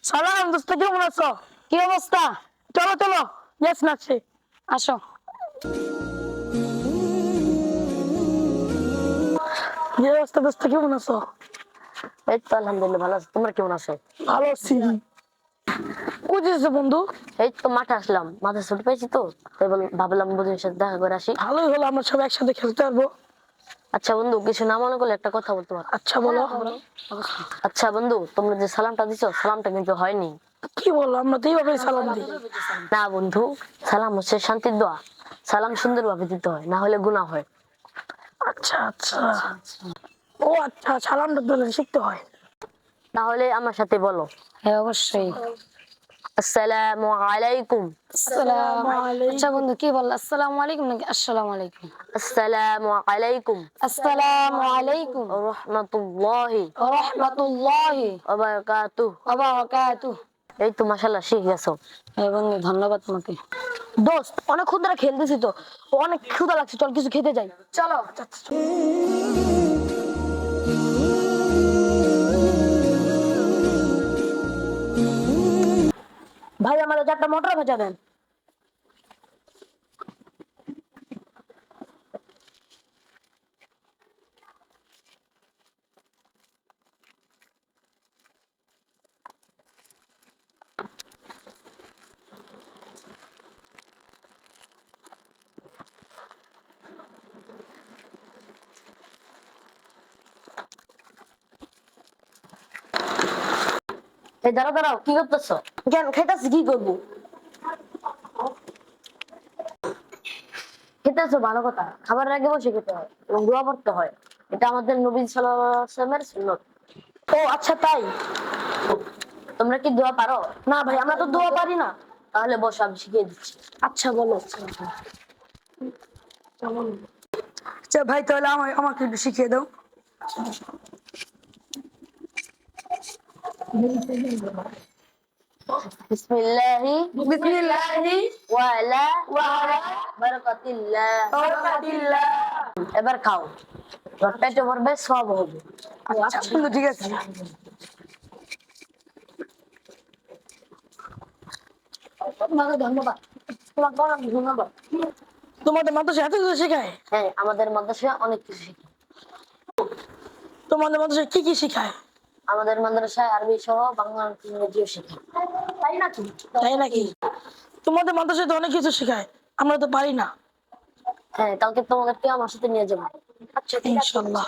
সালাম দোস্ত, কেমন আছো? কি অবস্থা? চলো চলো, গ্যাস নাচছে। আসো। কি অবস্থা দোস্ত, কেমন আছো? এই তো আলহামদুলিল্লাহ ভালো আছি, তোমরা কেমন আছো? ভালো আছি। বুঝেছো বন্ধু, এই তো মাঠে আসলাম, মাঠে ছুটি পাইছি তো, তাই ভাবলাম বন্ধুদের সাথে দেখা করে আসি। ভালোই হলো, আমরা সব একসাথে খেলতে পারবো। আচ্ছা বন্ধু, কিছু না মনে করলে একটা কথা বলতে পারো? আচ্ছা বলো। আচ্ছা বন্ধু, তোমরা যে সালামটা দিছো, সালামটা কিন্তু হয়নি। কি বলো, আমরা তো এইভাবে সালাম দিই। না বন্ধু, সালাম হচ্ছে শান্তির দোয়া। সালাম সুন্দরভাবে দিতে হয়, না হলে গুনাহ হয়। আচ্ছা আচ্ছা। ও আচ্ছা, সালামটা তো শিখতে হয়। তাহলে আমার সাথে বলো। হ্যাঁ অবশ্যই। আসসালামু আলাইকুম। আসসালামু আলাইকুম। আচ্ছা বন্ধু, কি বল, আসসালামু আলাইকুম নাকি আসসালামু আলাইকুম? আসসালামু আলাইকুম আসসালামু আলাইকুম ওয়া রাহমাতুল্লাহি ওয়া রাহমাতুল্লাহি ওয়া বারাকাতুহু। ওয়া বারাকাতুহু। এই তো মাশাআল্লাহ শিখে গেছো। হ্যাঁ বন্ধু, ধন্যবাদ তোমাকে। দোস্ত, অনেক ক্ষুধা খেলতেছি তো, অনেক ক্ষুধা লাগছে, চল কিছু খেতে যাই। চলো। ভাই, আমাদের 4টা মটর ভেজা দেন। এই দাঁড়াও দাঁড়াও, কি করতেছো? কেন খেতেছি, কি করবো? খেতেছো ভালো কথা, খাবারের আগে বসে খেতে হয় এবং দোয়া পড়তে হয়। এটা আমাদের নবী সাল্লাল্লাহু আলাইহি ওয়াসাল্লামের সুন্নাত। ও আচ্ছা, তাই? তোমরা কি দোয়া পারো? না ভাই, আমরা তো দোয়া পারি না। তাহলে বসো, আমি শিখিয়ে দিচ্ছি। আচ্ছা বলো। আচ্ছা ভাই, তাহলে আমাকে একটু শিখিয়ে দাও। বিসমিল্লাহি বিসমিল্লাহি ওয়া আলা ওয়া আলা বারাকাতিল্লাহ। বারাকাতিল্লাহ। এবার খাও, পেটে ভরবে, সব হবে। আচ্ছা বন্ধু, ঠিক আছে। তোমাকে ধন্যবাদ। তোমাকে অনেক ধন্যবাদ। তোমাদের মাদ্রাসা এত কিছু শেখায়? হ্যাঁ, আমাদের মাদ্রাসায় অনেক কিছু শেখায়। তোমাদের মাদ্রাসায় কি কি শেখায়? আমাদের মাদ্রাসায় আরবি সহ বাংলা ইংরেজিও শেখায়। তাই নাকি? তাই নাকি? তোমাদের মাদ্রাসায় তো অনেক কিছু শেখায়, আমরা তো পারি না। হ্যাঁ, কালকে তোমাদেরকে আমার সাথে নিয়ে যাবো। আচ্ছা, ইনশাআল্লাহ।